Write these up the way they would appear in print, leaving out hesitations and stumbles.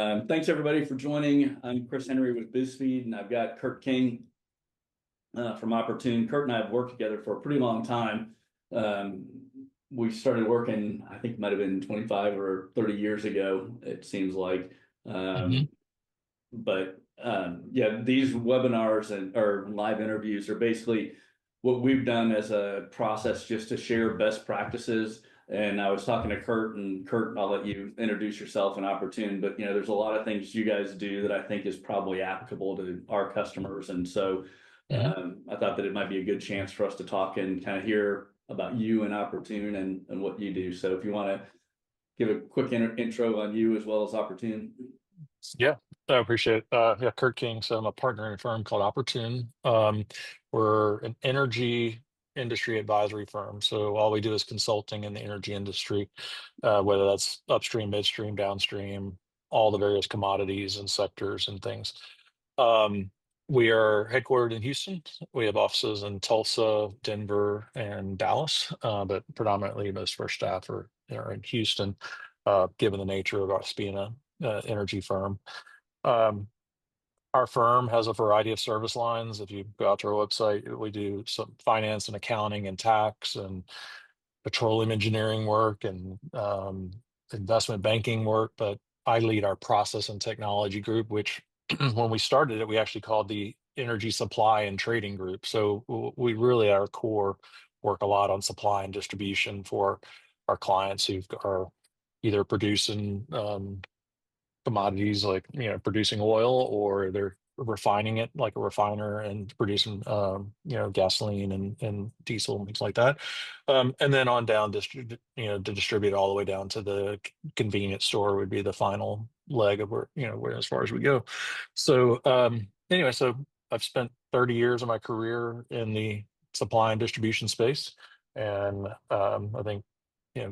Thanks everybody for joining. I'm Chris Henry with BizSpeed, and I've got Kurt King from Opportune. Kurt and I have worked together for a pretty long time. We started working, I think it might have been 25 or 30 years ago, it seems like. hmm Yeah, these webinars and or live interviews are basically what we've done as a process just to share best practices. And I was talking to Kurt, and Kurt, I'll let you introduce yourself and Opportune, but there's a lot of things you guys do that I think is probably applicable to our customers. And so hmm I thought that it might be a good chance for us to talk and kind of hear about you and Opportune and what you do. So if you want to give a quick intro on you as well as Opportune. Yeah, I appreciate it. Yeah, Kurt King. So I'm a partner in a firm called Opportune. We're an energy industry advisory firm. So all we do is consulting in the energy industry, whether that's upstream, midstream, downstream, all the various commodities and sectors and things. Um, we are headquartered in Houston. We have offices in Tulsa, Denver, and Dallas, but predominantly most of our staff are in Houston, given the nature of us being a energy firm. Um, our firm has a variety of service lines. If you go out to our website, we do some finance and accounting and tax and petroleum engineering work and investment banking work. But I lead our process and technology group, which when we started it, we actually called the energy supply and trading group. So we really at our core work a lot on supply and distribution for our clients who are either producing commodities like producing oil, or they're refining it like a refiner and producing gasoline and diesel and things like that, and then on down to distribute all the way down to the convenience store would be the final leg of where as far as we go. So anyway, so I've spent 30 years of my career in the supply and distribution space, and I think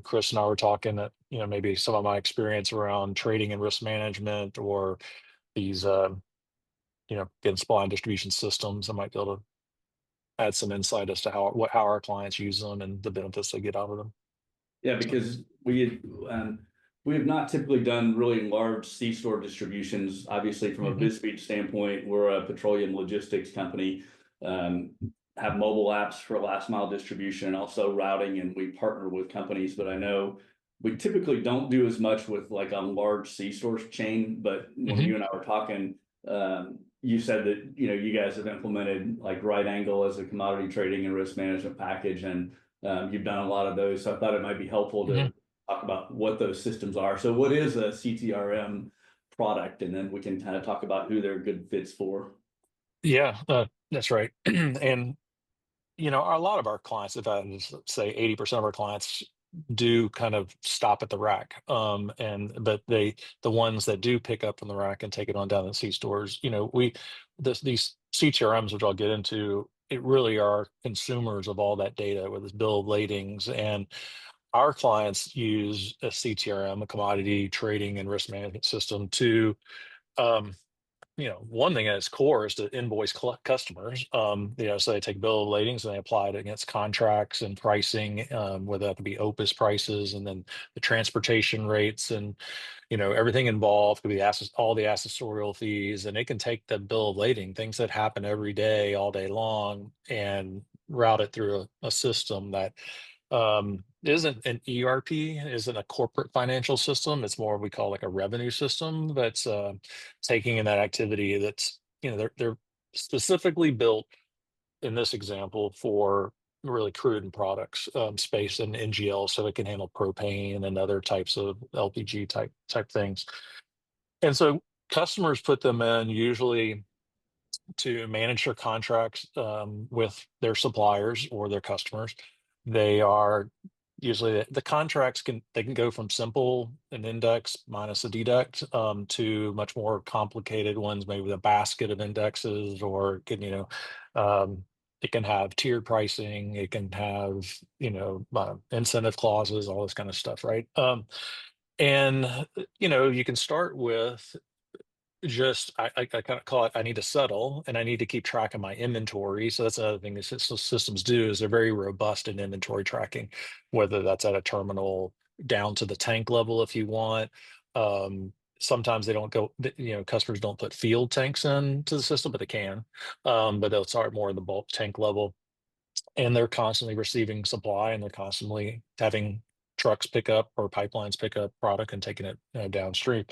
Chris and I were talking that, maybe some of my experience around trading and risk management, or these, getting supply and distribution systems, I might be able to add some insight as to how our clients use them and the benefits they get out of them. Yeah, So, because we have not typically done really large C-store distributions. Obviously, from a hmm BizSpeed standpoint, we're a petroleum logistics company, um, have mobile apps for last mile distribution and also routing, and we partner with companies. But I know we typically don't do as much with like a large C-store chain. But when hmm you and I were talking, you said that you guys have implemented like right angle as a commodity trading and risk management package, and you've done a lot of those, so I thought it might be helpful hmm to talk about what those systems are. So what is a CTRM product? And then we can kind of talk about who they're good fits for. yeah, that's right. And a lot of our clients, if I just say 80% of our clients do kind of stop at the rack. But the ones that do pick up from the rack and take it on down to C stores, these CTRMs, which I'll get into, it really are consumers of all that data with this bill of ladings. And our clients use a CTRM, a commodity trading and risk management system, to um, one thing at its core is to invoice customers. So they take bill of ladings and they apply it against contracts and pricing, whether that be OPIS prices, and then the transportation rates, and everything involved could be all the accessorial fees, and it can take the bill of lading, things that happen every day, all day long, and route it through a system that isn't an ERP, isn't a corporate financial system. It's more we call like a revenue system that's taking in that activity that's, they're specifically built in this example for really crude and products space and NGL, so it can handle propane and other types of LPG type things. And so customers put them in usually to manage their contracts with their suppliers or their customers. They are usually the contracts can go from simple an index minus a deduct to much more complicated ones, maybe with a basket of indexes, or um, it can have tiered pricing. It can have incentive clauses, all this kind of stuff, right? And you can start with just I kind of call it, I need to settle and I need to keep track of my inventory. So that's another thing that systems do, is they're very robust in inventory tracking, whether that's at a terminal down to the tank level if you want. sometimes they don't go, customers don't put field tanks into the system, but they can. But they'll start more in the bulk tank level, and they're constantly receiving supply, and they're constantly having trucks pick up or pipelines pick up product and taking it downstream.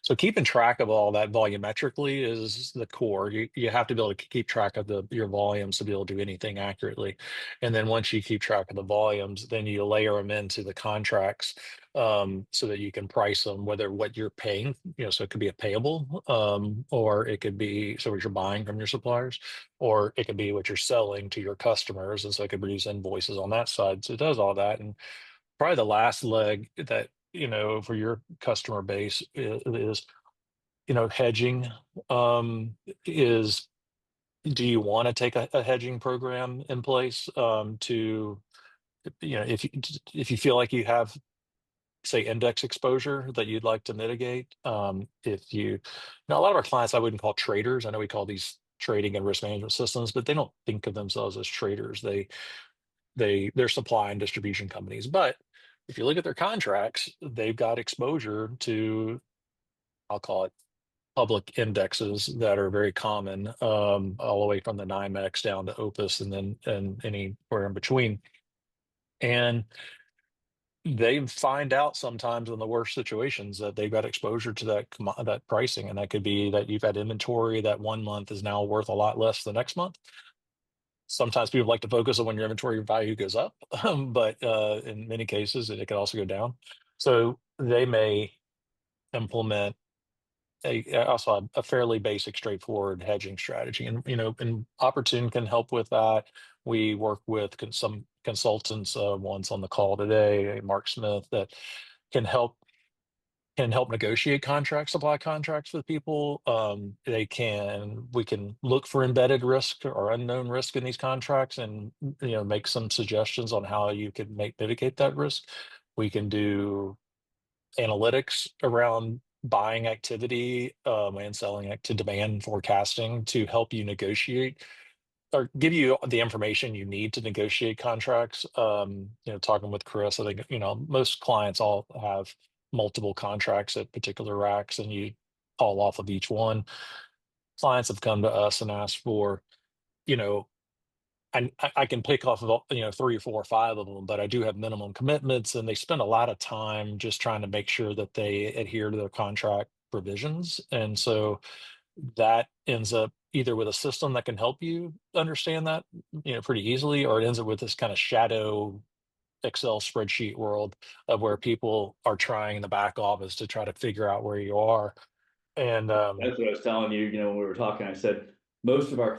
So keeping track of all that volumetrically is the core. You have to be able to keep track of your volumes to be able to do anything accurately. And then once you keep track of the volumes, then you layer them into the contracts, so that you can price them, whether what you're paying, so it could be a payable, or it could be so what you're buying from your suppliers, or it could be what you're selling to your customers, and so it could produce invoices on that side. So it does all that. And probably the last leg that, for your customer base is, hedging. Is Do you want to take a hedging program in place, to, if you feel like you have, say, index exposure that you'd like to mitigate? If you Now, a lot of our clients, I wouldn't call traders. I know we call these trading and risk management systems, but they don't think of themselves as traders. They're supply and distribution companies. But if you look at their contracts, they've got exposure to, I'll call it, public indexes that are very common, all the way from the NYMEX down to Opus, and then and anywhere in between. And they find out sometimes in the worst situations that they've got exposure to that pricing, and that could be that you've had inventory that one month is now worth a lot less the next month. Sometimes people like to focus on when your inventory value goes up, but in many cases, it could also go down. So they may implement also a fairly basic, straightforward hedging strategy, and and Opportune can help with that. We work with some consultants, ones on the call today, Mark Smith, that can help negotiate supply contracts with people. We can look for embedded risk or unknown risk in these contracts, and make some suggestions on how you could mitigate that risk. We can do analytics around buying activity, and selling to demand forecasting to help you negotiate or give you the information you need to negotiate contracts. Talking with Chris, I think, most clients all have multiple contracts at particular racks, and you call off of each one. Clients have come to us and asked for, you know, I can pick off of, three or four or five of them, but I do have minimum commitments, and they spend a lot of time just trying to make sure that they adhere to their contract provisions. And so that ends up either with a system that can help you understand that, pretty easily, or it ends up with this kind of shadow Excel spreadsheet world of where people are trying in the back office to try to figure out where you are. And That's what I was telling you, when we were talking, I said, most of our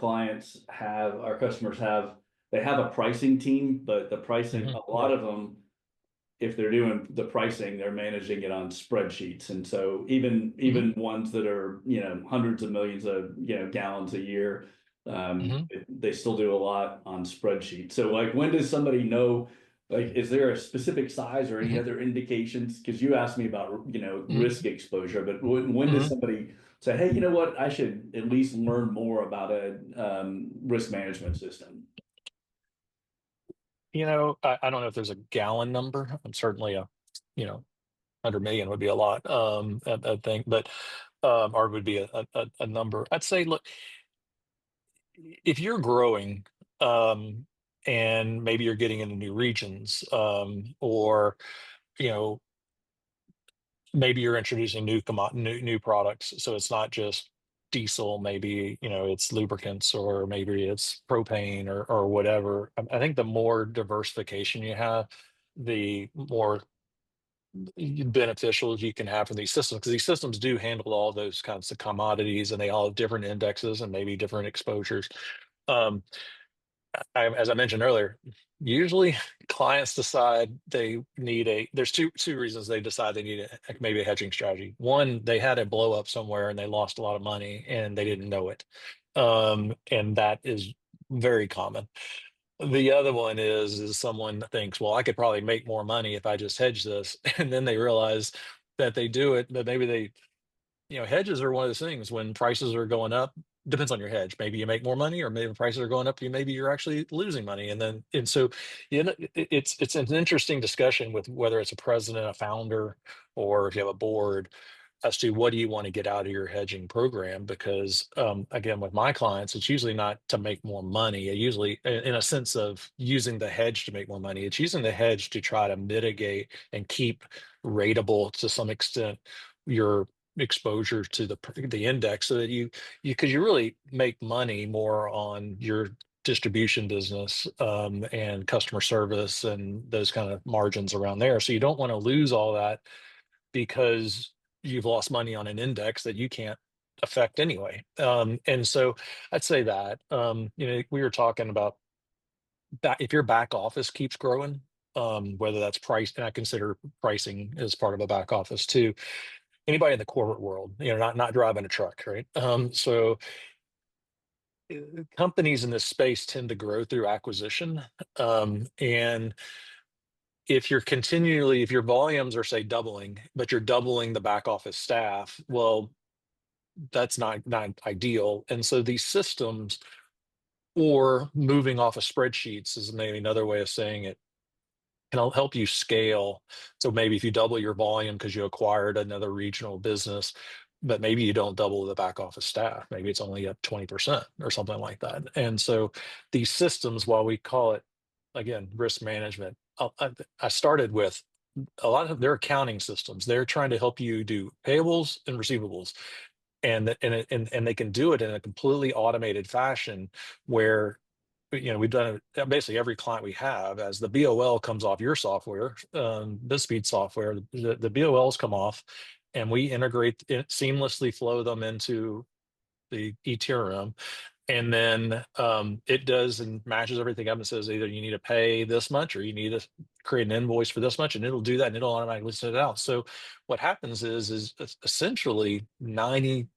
customers they have a pricing team, but the pricing, a lot yeah. of them, if they're doing the pricing, they're managing it on spreadsheets. And so even hmm ones that are, hundreds of millions of, gallons a year, hmm they still do a lot on spreadsheets. So like, when does somebody know, like, is there a specific size or any hmm other indications? Because you asked me about, hmm risk exposure, but when does hmm somebody say, hey, you know what, I should at least learn more about a risk management system? I don't know if there's a gallon number. I'm certainly you know, 100 million would be a lot, I think, but or would be a number. I'd say, look, if you're growing, um, and maybe you're getting into new regions, or you know, maybe you're introducing new products, so it's not just diesel. Maybe it's lubricants, or maybe it's propane, or whatever. I think the more diversification you have, the more beneficial you can have from these systems, because these systems do handle all those kinds of commodities, and they all have different indexes and maybe different exposures. Um, as I mentioned earlier, usually clients decide they need there's two reasons they decide they need maybe a hedging strategy. One, they had a blow up somewhere and they lost a lot of money and they didn't know it. And that is very common. The other one is someone thinks, well, I could probably make more money if I just hedge this. And then they realize that they do it, but maybe hedges are one of those things. When prices are going up, depends on your hedge. Maybe you make more money, or maybe prices are going up, maybe you're actually losing money. And so, it's an interesting discussion with whether it's a president, a founder, or if you have a board. as to what do you want to get out of your hedging program. Because again, with my clients, it's usually not to make more money. It usually, in a sense of using the hedge to make more money, it's using the hedge to try to mitigate and keep ratable to some extent your exposure to the index, so that because you really make money more on your distribution business, and customer service and those kind of margins around there. So you don't want to lose all that because you've lost money on an index that you can't affect anyway. And so I'd say that, we were talking about that if your back office keeps growing, whether that's price, and I consider pricing as part of a back office too. Anybody in the corporate world, not driving a truck, right? Companies in this space tend to grow through acquisition. And if your volumes are, say, doubling, but you're doubling the back office staff, well, that's not ideal. And so these systems, or moving off of spreadsheets is maybe another way of saying it, can help you scale. So maybe if you double your volume because you acquired another regional business, but maybe you don't double the back office staff, maybe it's only up 20% or something like that. And so these systems, while we call it, again, risk management, I started with a lot of their accounting systems. They're trying to help you do payables and receivables, and they can do it in a completely automated fashion, where we've done it. Basically every client we have, as the BOL comes off your software, BizSpeed software, the BOLs come off, and we integrate it, seamlessly flow them into the ETRM. And then it does and matches everything up and says either you need to pay this much or you need to create an invoice for this much, and it'll do that, and it'll automatically send it out. So what happens is essentially 99%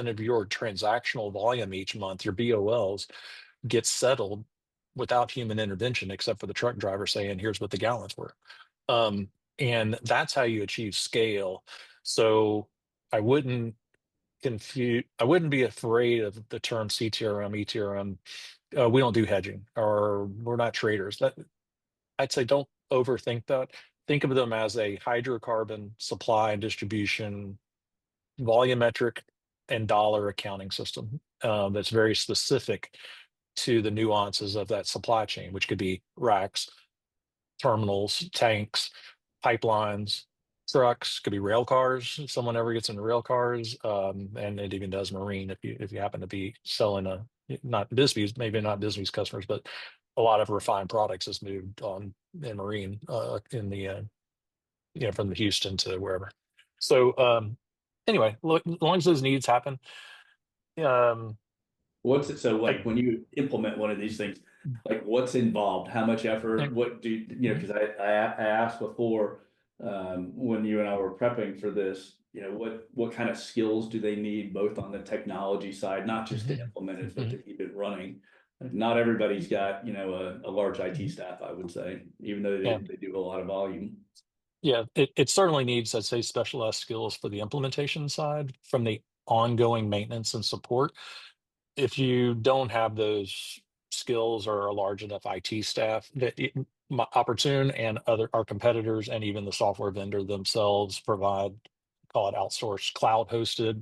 of your transactional volume each month, your BOLs, gets settled without human intervention, except for the truck driver saying, here's what the gallons were. And that's how you achieve scale. So I wouldn't I wouldn't be afraid of the term CTRM, ETRM. We don't do hedging, or we're not traders. That, I'd say, don't overthink that. Think of them as a hydrocarbon supply and distribution, volumetric and dollar accounting system, that's very specific to the nuances of that supply chain, which could be racks, terminals, tanks, pipelines, trucks, could be rail cars. If someone ever gets into rail cars, and it even does marine, if you happen to be selling not BizSpeed, maybe not Disney's customers, but a lot of refined products is moved on in marine, in the from the Houston to wherever. So anyway, look, as long as those needs happen, um, What's it, so I, like when you implement one of these things, like what's involved? How much effort? What do Mhm. because I asked before, when you and I were prepping for this, what kind of skills do they need both on the technology side, not just to Mhm. implement it, but to Mhm. keep it running? Like, not everybody's got, a large IT Mhm. staff, I would say, even though Yeah. they do a lot of volume. Yeah, it certainly needs, I'd say, specialized skills for the implementation side. From the ongoing maintenance and support, if you don't have those skills or a large enough IT staff, Opportune and other our competitors and even the software vendor themselves provide, call it outsourced, cloud hosted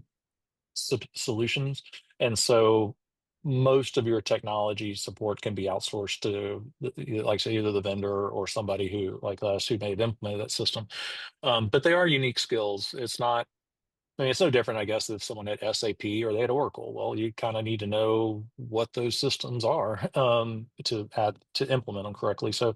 solutions. And so most of your technology support can be outsourced to, like, say, either the vendor or somebody who, like us, who may have implemented that system. But they are unique skills. It's not, I mean, it's no different, I guess, if someone had SAP or they had Oracle. Well, you kind of need to know what those systems are, to implement them correctly. So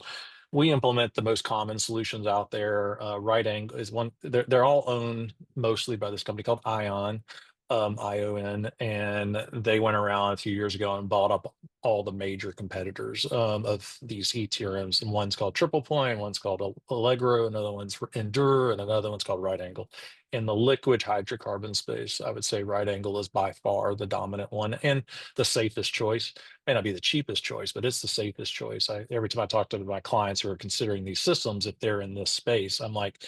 we implement the most common solutions out there. Right Angle is one. They're all owned mostly by this company called Ion, ION, and they went around a few years ago and bought up all the major competitors, of these ETRMs. And one's called Triple Point, one's called Allegro, another one's Endure, and another one's called Right Angle. In the liquid hydrocarbon space, I would say Right Angle is by far the dominant one and the safest choice. May not be the cheapest choice, but it's the safest choice. Every time I talk to my clients who are considering these systems, if they're in this space, I'm like,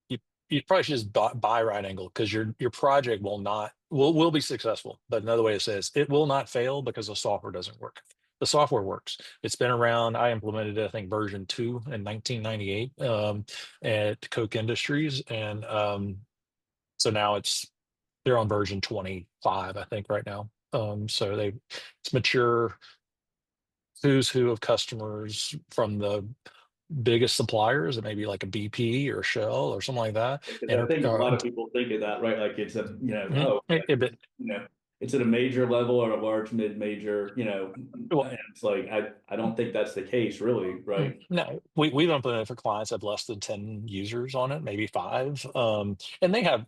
you you probably should just buy Right Angle, because your project will not will be successful. But another way to say it is, it will not fail because the software doesn't work. the software works. It's been around. I implemented, I think, version 2 in 1998 at Koch Industries, and so now they're on version 25, I think, right now. So it's mature. Who's who of customers from the biggest suppliers, and maybe like a BP or Shell or something like that. Because I Enter, think a lot of people think of that, right? Like it's a, mhm, it's at a major level or a large mid-major, well, and it's like, I don't think that's the case really, right? No, we've implemented for clients that have less than 10 users on it, maybe five. And they have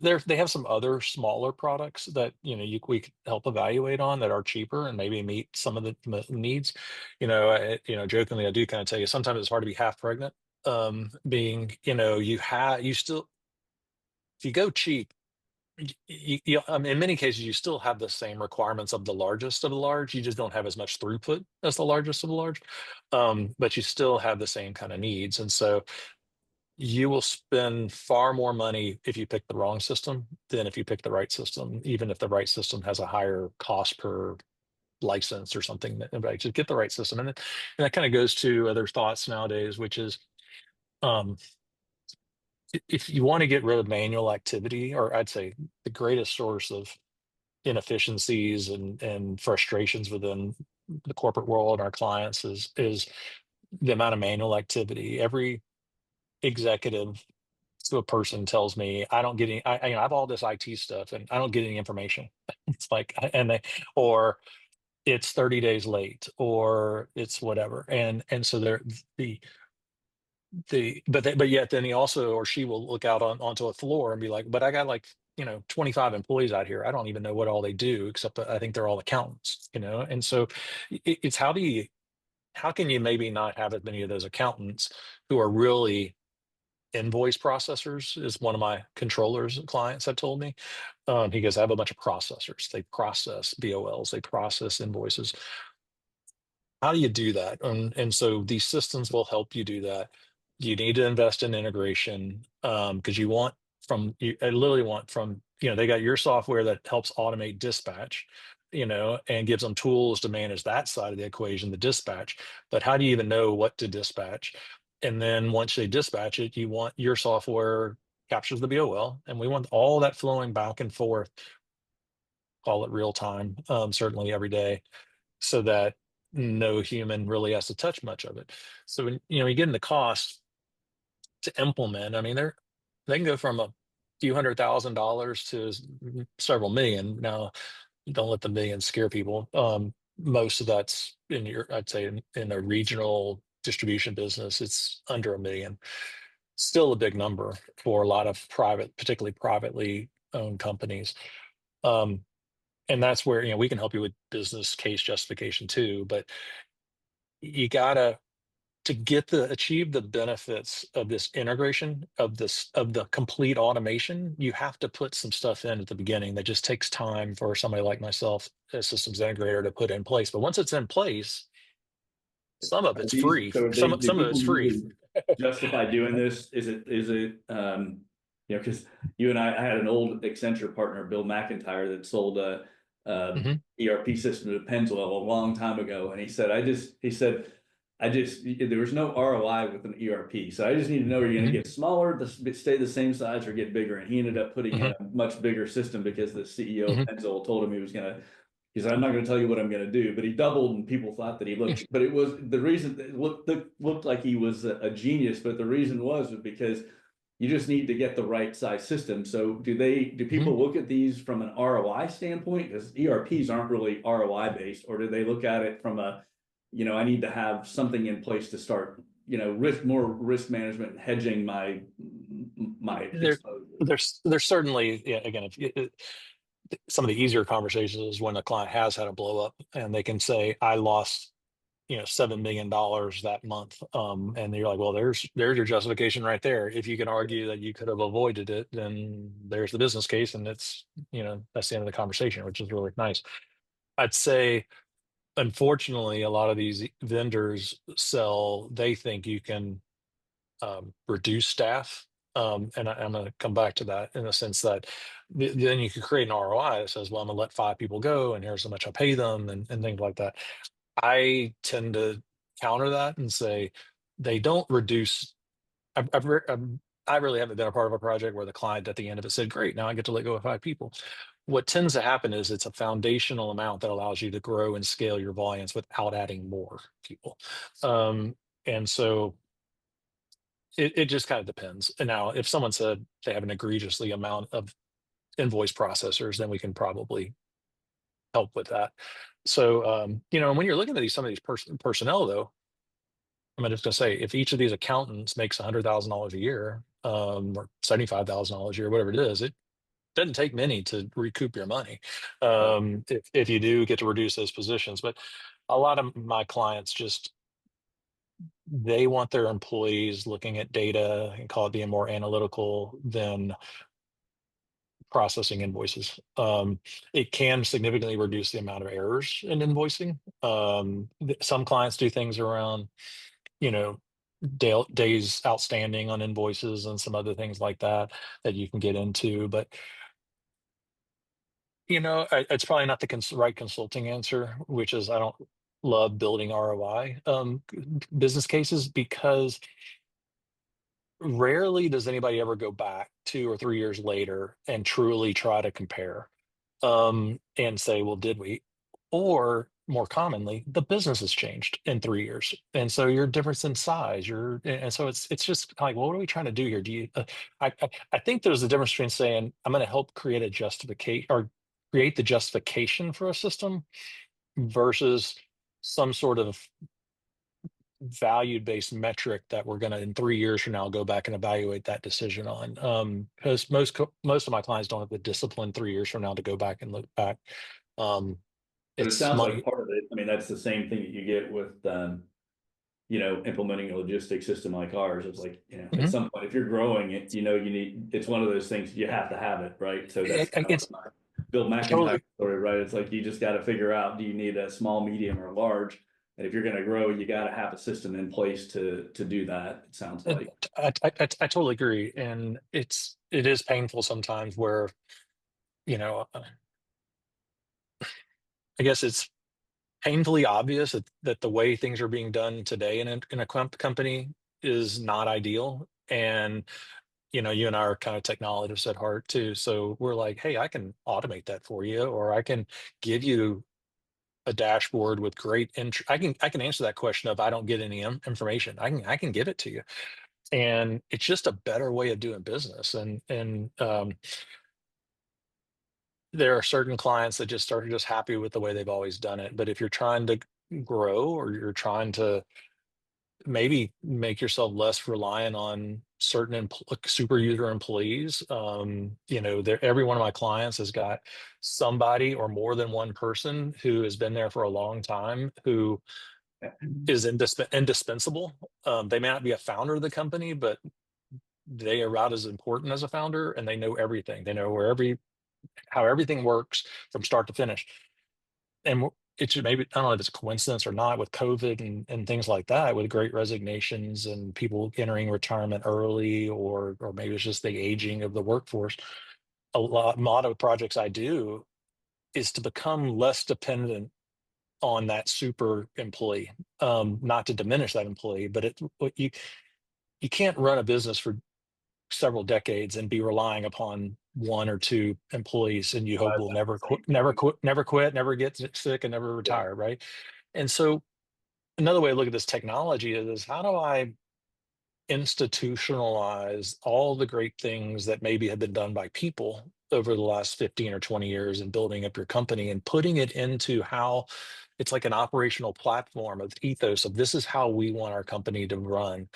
some other smaller products that we could help evaluate on that are cheaper and maybe meet some of the needs. Jokingly, I do kind of tell you sometimes it's hard to be half pregnant. Being you still, if you go cheap, in many cases, you still have the same requirements of the largest of the large. You just don't have as much throughput as the largest of the large, but you still have the same kind of needs. And so you will spend far more money if you pick the wrong system than if you pick the right system, even if the right system has a higher cost per license or something. But just get the right system. And that kind of goes to other thoughts nowadays, which is, um, if you want to get rid of manual activity, or I'd say the greatest source of inefficiencies and frustrations within the corporate world, our clients, is the amount of manual activity. Every executive to a person tells me, I don't get any, I have all this IT stuff and I don't get any information. It's like, or it's 30 days late, or it's whatever. And so the, but yet then he also, or she will look out onto a floor and be like, but I got like, 25 employees out here. I don't even know what all they do, except that I think they're all accountants, and so it's how can you maybe not have as many of those accountants who are really invoice processors, is one of my controllers clients have told me. He goes, I have a bunch of processors. They process BOLs, they process invoices. How do you do that? And so these systems will help you do that. You need to invest in integration, because I literally want from, they got your software that helps automate dispatch, and gives them tools to manage that side of the equation, the dispatch. But how do you even know what to dispatch? And then once they dispatch it, you want your software captures the BOL, and we want all that flowing back and forth, call it real time, certainly every day, so that no human really has to touch much of it. So when you get into cost to implement, I mean, they can go from a few $100,000 to several million. Now, don't let the million scare people. Most of that's I'd say in a regional distribution business, it's under a million. Still a big number for a lot of particularly privately owned companies. Um, and that's where we can help you with business case justification too. But you gotta achieve the benefits of this integration of the complete automation. You have to put some stuff in at the beginning that just takes time for somebody like myself, a systems integrator, to put in place. But once it's in place, some of Are it's these, free. so do Some of it's people free. usually justify doing this? Is it, because you and I had an old Accenture partner, Bill McIntyre, that sold a Mhm, ERP system to Pennzoil a long time ago. And he said, there was no ROI with an ERP. So I just need to know, are you going to mhm, get smaller, stay the same size, or get bigger? And he ended up putting in mhm, a much bigger system because the CEO of mhm, Pennzoil told him he said, I'm not going to tell you what I'm going to do, but he doubled, and people thought that he looked, but it was the reason it looked like he was a genius. But the reason was because you just need to get the right size system. So do mhm. people look at these from an ROI standpoint? Because ERPs aren't really ROI based, or do they look at it from I need to have something in place to start, more risk management and hedging my There, exposure. there's certainly, yeah, again, some of the easier conversations is when a client has had a blow up and they can say, I lost, $7 million that month. And you're like, well, there's your justification right there. If you can argue that you could have avoided it, then there's the business case, and that's the end of the conversation, which is really nice. I'd say, unfortunately, a lot of these vendors they think you can reduce staff. And I'm going to come back to that in the sense that then you could create an ROI that says, well, I'm going to let 5 people go, and here's how much I pay them, and things like that. I tend to counter that and say they don't reduce. I really haven't been a part of a project where the client at the end of it said, "Great, now I get to let go of 5 people." What tends to happen is it's a foundational amount that allows you to grow and scale your volumes without adding more people. And so it just kind of depends. And now, if someone said they have an egregiously amount of invoice processors, then we can probably help with that. So, when you're looking at some of these personnel, though, I'm just going to say, if each of these accountants makes $100,000 a year, or $75,000 a year, whatever it is, it doesn't take many to recoup your money. Right. If you do get to reduce those positions. But a lot of my clients just, they want their employees looking at data and call it being more analytical than processing invoices. It can significantly reduce the amount of errors in invoicing. Some clients do things around, you know, days outstanding on invoices and some other things like that that you can get into. But it's probably not the right consulting answer, which is I don't love building ROI business cases, because rarely does anybody ever go back 2 or 3 years later and truly try to compare, and say, well, did we? Or more commonly, the business has changed in 3 years, and so your difference in size, and so it's just like, well, what are we trying to do here? Do you? I think there's a difference between saying I'm going to help create a justification, or create the justification for a system, versus some sort of value-based metric that we're going to, in 3 years from now, go back and evaluate that decision on. Because most of my clients don't have the discipline 3 years from now to go back and look back. Um, But it it's sounds like money. part of it, I mean, that's the same thing that you get with, implementing a logistics system like ours. It's like, at Mhm. some point, if you're growing it, you need, it's one of those things you have to have it, right? So that's kind of It's what my Bill McIntyre totally. story, right? It's like, you just got to figure out, do you need a small, medium, or large? And if you're going to grow, you got to have a system in place to do that, it sounds like. I totally agree, and it is painful sometimes where, you know I guess it's painfully obvious that the way things are being done today in a company is not ideal. And you and I are kind of technologists at heart too. So we're like, hey, I can automate that for you, or I can give you a dashboard with I can answer that question of I don't get any information. I can give it to you. And it's just a better way of doing business. And there are certain clients that are just happy with the way they've always done it. But if you're trying to grow, or you're trying to maybe make yourself less reliant on certain super user employees. Every one of my clients has got somebody, or more than one person, who has been there for a long time, who is indispensable. They may not be a founder of the company, but they are about as important as a founder, and they know everything. They know how everything works from start to finish. And it's maybe, I don't know if it's a coincidence or not, with COVID and things like that, with great resignations and people entering retirement early, or maybe it's just the aging of the workforce. A lot of projects I do is to become less dependent on that super employee. Not to diminish that employee, but you can't run a business for several decades and be relying upon one or two employees, and you hope will That's never the quit, same never thing. quit, never quit, never get sick, and never Yeah. retire, right? And so another way to look at this technology is how do I institutionalize all the great things that maybe have been done by people over the last 15 or 20 years in building up your company, and putting it into how it's like an operational platform of ethos of, this is how we want our company to run,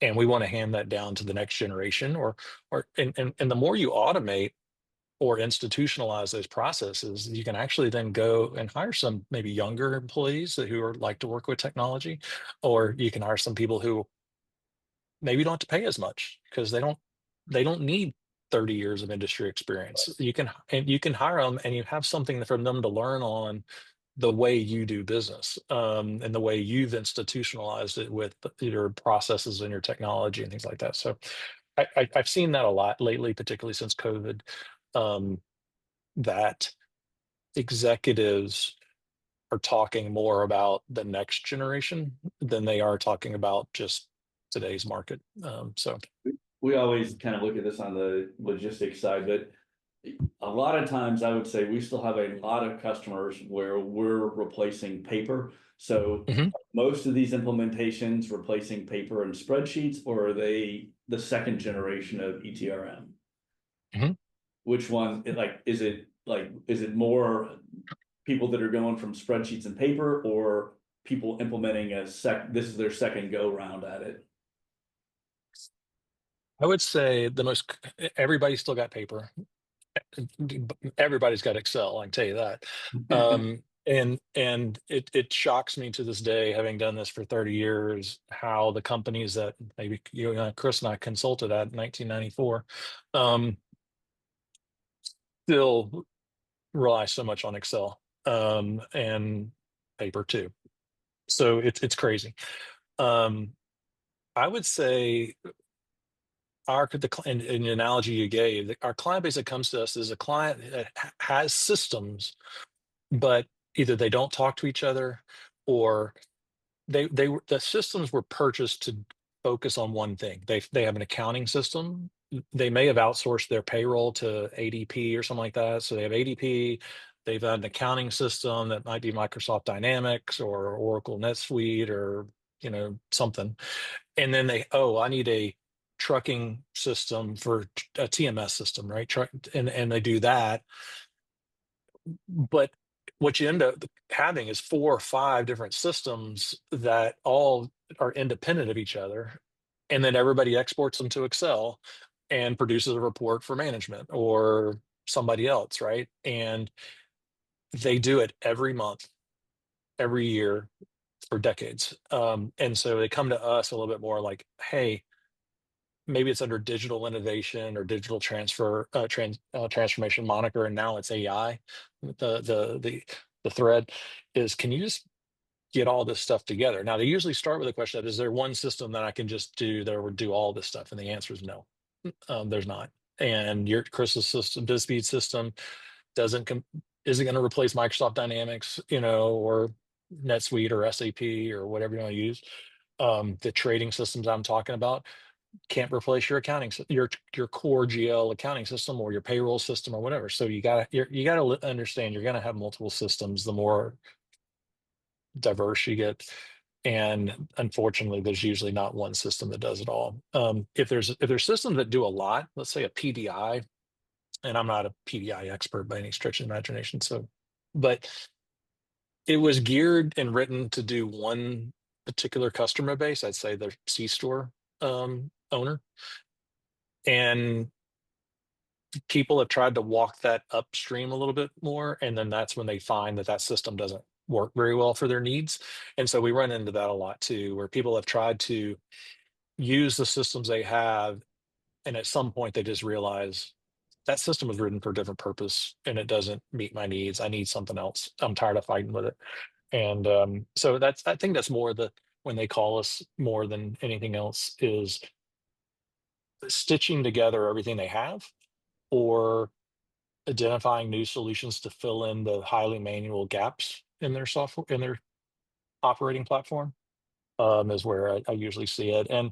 and we want to hand that down to the next generation. And the more you automate or institutionalize those processes, you can actually then go and hire some maybe younger employees who are like to work with technology, or you can hire some people who maybe don't have to pay as much, because they don't need 30 years of industry experience. You can hire them, and you have something for them to learn on the way you do business, and the way you've institutionalized it with your processes and your technology and things like that. So I've seen that a lot lately, particularly since COVID, that executives are talking more about the next generation than they are talking about just today's market. So We always kind of look at this on the logistics side, but a lot of times I would say we still have a lot of customers where we're replacing paper. So mhm, most of these implementations replacing paper and spreadsheets, or are they the second generation of ETRM? mhm. Which one, is it more people that are going from spreadsheets and paper, or people implementing this is their second go round at it? I would say everybody's still got paper. Everybody's got Excel, I can tell you that. And it shocks me to this day, having done this for 30 years, how the companies that maybe Chris and I consulted at in 1994 um, still rely so much on Excel and paper too. So it's crazy. Um, I would say in the analogy you gave, our client base that comes to us is a client that has systems, but either they don't talk to each other, or the systems were purchased to focus on one thing. They have an accounting system. They may have outsourced their payroll to ADP or something like that. So they have ADP. They've had an accounting system that might be Microsoft Dynamics or Oracle NetSuite or something. And then I need a trucking system for a TMS system, right? And they do that, but what you end up having is 4 or 5 different systems that all are independent of each other, and then everybody exports them to Excel and produces a report for management or somebody else, right? And they do it every month, every year for decades. And so they come to us a little bit more like, hey, maybe it's under digital innovation or digital transformation moniker, and now it's AI. The thread is, can you just get all this stuff together? Now they usually start with a question of, is there one system that I can just do that would do all this stuff? And the answer is no. There's not. And your Chris's system, BizSpeed system, doesn't com- isn't going to replace Microsoft Dynamics, or NetSuite or SAP or whatever you want to use. The trading systems I'm talking about can't replace your your core GL accounting system or your payroll system or whatever. So you gotta understand you're gonna have multiple systems the more diverse you get. And unfortunately, there's usually not one system that does it all. If there's systems that do a lot, let's say a PDI, and I'm not a PDI expert by any stretch of the imagination, but it was geared and written to do one particular customer base, I'd say the C-store owner. And people have tried to walk that upstream a little bit more, and then that's when they find that system doesn't work very well for their needs. And so we run into that a lot too, where people have tried to use the systems they have, and at some point they just realize that system was written for a different purpose and it doesn't meet my needs. I need something else. I'm tired of fighting with it. And so I think that's more when they call us more than anything else is stitching together everything they have, or identifying new solutions to fill in the highly manual gaps in their software, in their operating platform, is where I usually see it. And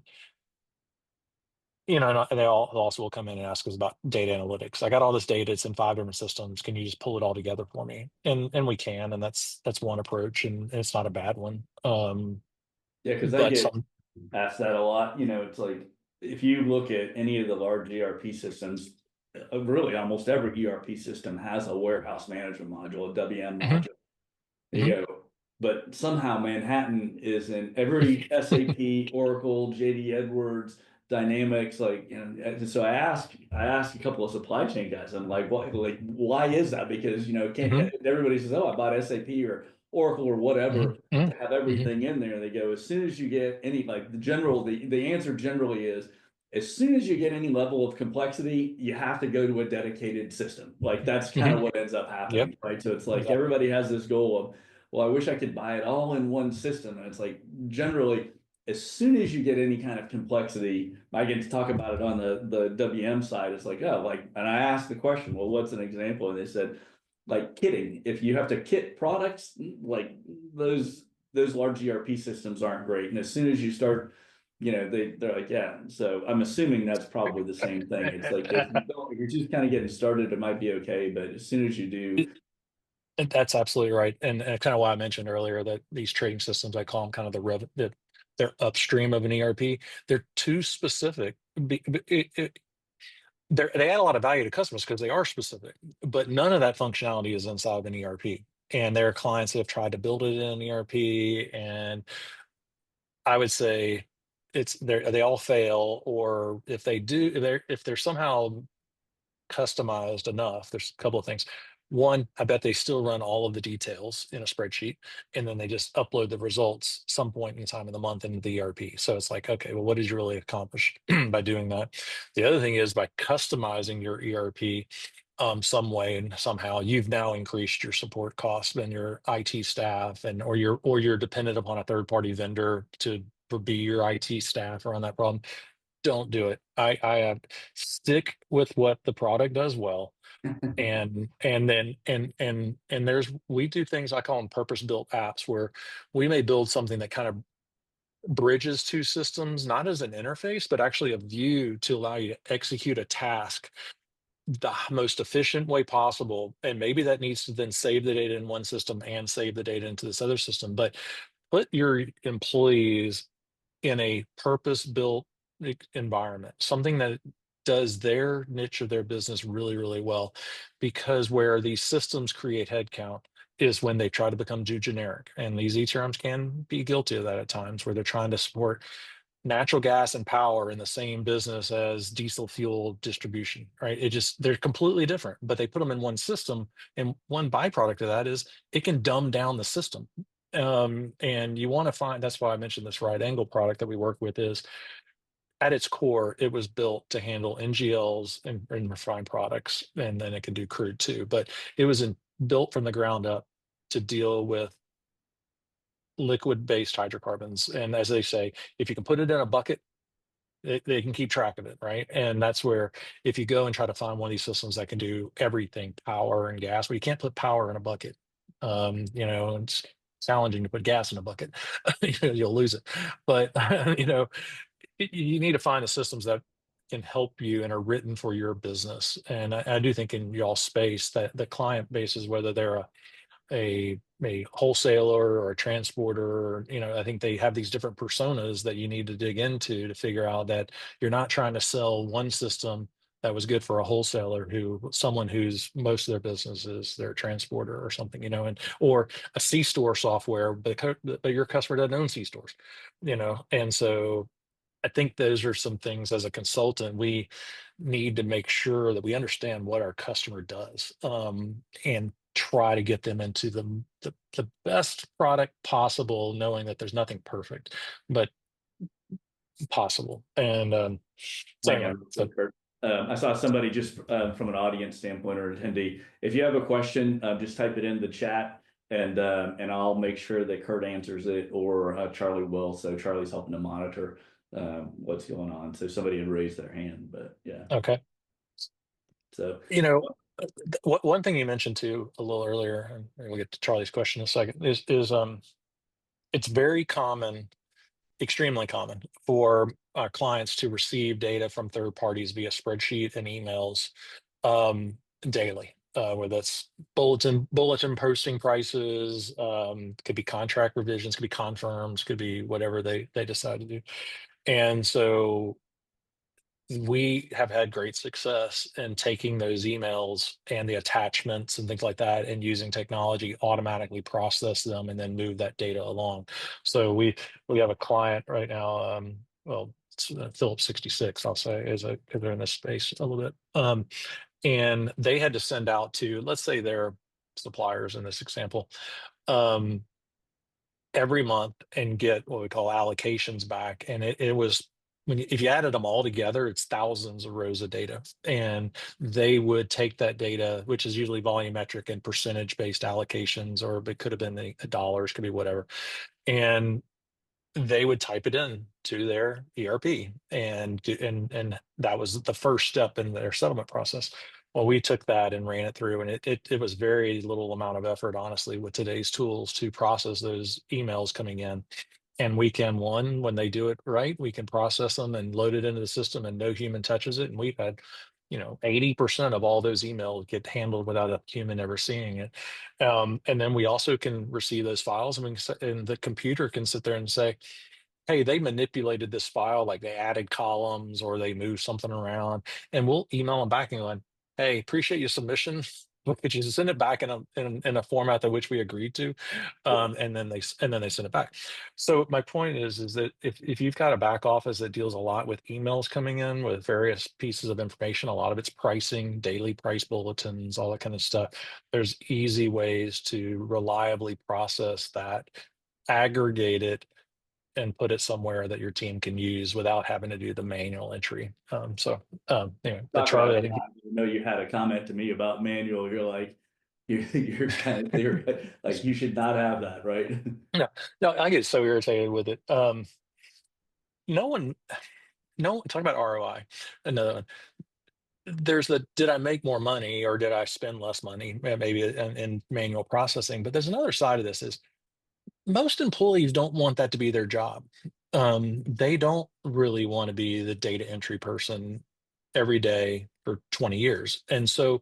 and they all also will come in and ask us about data analytics. I got all this data; it's in 5 different systems. Can you just pull it all together for me? And we can, and that's one approach, and it's not a bad one. Yeah, because I But get some, asked that a lot. It's like if you look at any of the large ERP systems, really almost every ERP system has a warehouse management module, a WM Mhm, module. mhm, But somehow Manhattan is in every SAP, Oracle, JD Edwards, Dynamics, so I asked a couple of supply chain guys, I'm like, why is that? Because, can't mhm, everybody says, oh, I bought SAP or Oracle or mhm, whatever mhm, to have mhm, everything in there. And they go, as soon as you get any, like the answer generally is, as soon as you get any level of complexity, you have to go to a dedicated system. Like that's kind of mhm. what ends up Yep, happening, right? So it's like exactly. everybody has this goal of, well, I wish I could buy it all in one system. And it's like generally, as soon as you get any kind of complexity, I get to talk about it on the WM side. It's like, oh, and I asked the question, well, what's an example? And they said, like kitting. If you have to kit products, like those large ERP systems aren't great. And as soon as you start, they're like, yeah. So I'm assuming that's probably the same thing. It's like if you don't, if you're just kind of getting started, it might be okay. But as soon as you do, And that's absolutely right. And kind of why I mentioned earlier that these trading systems, I call them kind of they're upstream of an ERP. They're too specific. They add a lot of value to customers because they are specific, but none of that functionality is inside of an ERP. And there are clients that have tried to build it in an ERP, and I would say they all fail, or if they do, if they're somehow customized enough, there's a couple of things. One, I bet they still run all of the details in a spreadsheet, and then they just upload the results some point in time in the month into the ERP. So it's like, okay, well, what did you really accomplish by doing that? The other thing is by customizing your ERP some way and somehow, you've now increased your support costs and your IT staff, and or you're dependent upon a third party vendor to be your IT staff around that problem. Don't do it. I stick with what the product does well, and then and there's we do things I call them purpose built apps, where we may build something that kind of bridges two systems, not as an interface, but actually a view to allow you to execute a task the most efficient way possible. And maybe that needs to then save the data in one system and save the data into this other system, but put your employees in a purpose-built environment, something that does their niche of their business really, really well. Because where these systems create headcount is when they try to become too generic. And these ETRMs can be guilty of that at times, where they're trying to support natural gas and power in the same business as diesel fuel distribution, right? They're completely different, but they put them in one system. And one byproduct of that is it can dumb down the system. And you want to find, that's why I mentioned this right angle product that we work with is at its core, it was built to handle NGLs and refined products, and then it can do crude too. But it was built from the ground up to deal with liquid-based hydrocarbons. And as they say, if you can put it in a bucket, they can keep track of it, right? And that's where if you go and try to find one of these systems that can do everything, power and gas, well, you can't put power in a bucket. It's challenging to put gas in a bucket. You'll lose it. But you need to find the systems that can help you and are written for your business. And I do think in y'all space that the client bases, whether they're a wholesaler or a transporter, or, I think they have these different personas that you need to dig into to figure out that you're not trying to sell one system that was good for a wholesaler someone who's most of their business is their transporter or something, and or a C-store software, but your customer doesn't own C-stores, and so I think those are some things as a consultant we need to make sure that we understand what our customer does, and try to get them into the best product possible, knowing that there's nothing perfect, but possible. And so hang anyway, on real so quick, Kurt. I saw somebody just from an audience standpoint or attendee. If you have a question, just type it in the chat, and I'll make sure that Kurt answers it, or Charlie will. So Charlie's helping to monitor what's going on. So somebody had raised their hand, but yeah. okay, So you know. One thing you mentioned too a little earlier, and we'll get to Charlie's question in a second, is it's very common, extremely common for clients to receive data from third parties via spreadsheet and emails daily. Whether that's bulletin posting prices, could be contract revisions, could be confirms, could be whatever they decide to do. And so we have had great success in taking those emails and the attachments and things like that, and using technology automatically process them and then move that data along. So we have a client right now, well, it's, Phillips 66, I'll say, because they're in this space a little bit, and they had to send out to, let's say, their suppliers in this example, um, every month, and get what we call allocations back. And it was, if you added them all together, it's thousands of rows of data. And they would take that data, which is usually volumetric and percentage based allocations, or it could have been the dollars, could be whatever. And they would type it in to their ERP, and that was the first step in their settlement process. Well, we took that and ran it through, and it was very little amount of effort, honestly, with today's tools to process those emails coming in. And we can, one, when they do it right, we can process them and load it into the system and no human touches it. And we've had, 80% of all those emails get handled without a human ever seeing it. And then we also can receive those files, and, and the computer can sit there and say, hey, they manipulated this file, like they added columns or they moved something around, and we'll email them back and going, hey, appreciate your submission. Could you send it back in a format that which we agreed to, Yeah. and then they send it back. So my point is that if you've got a back office that deals a lot with emails coming in with various pieces of information, a lot of it's pricing, daily price bulletins, all that kind of stuff. There's easy ways to reliably process that, aggregate it, and put it somewhere that your team can use without having to do the manual entry. Anyway, but Talk about Charlie, I AI. think, You had a comment to me about manual. You're like, you're kind of clear, like you should not have that, right? no, no, I get so irritated with it. No one, no, talk about ROI. Another one. There's the, did I make more money or did I spend less money? Maybe in manual processing. But there's another side of this is most employees don't want that to be their job. They don't really want to be the data entry person every day for 20 years. And so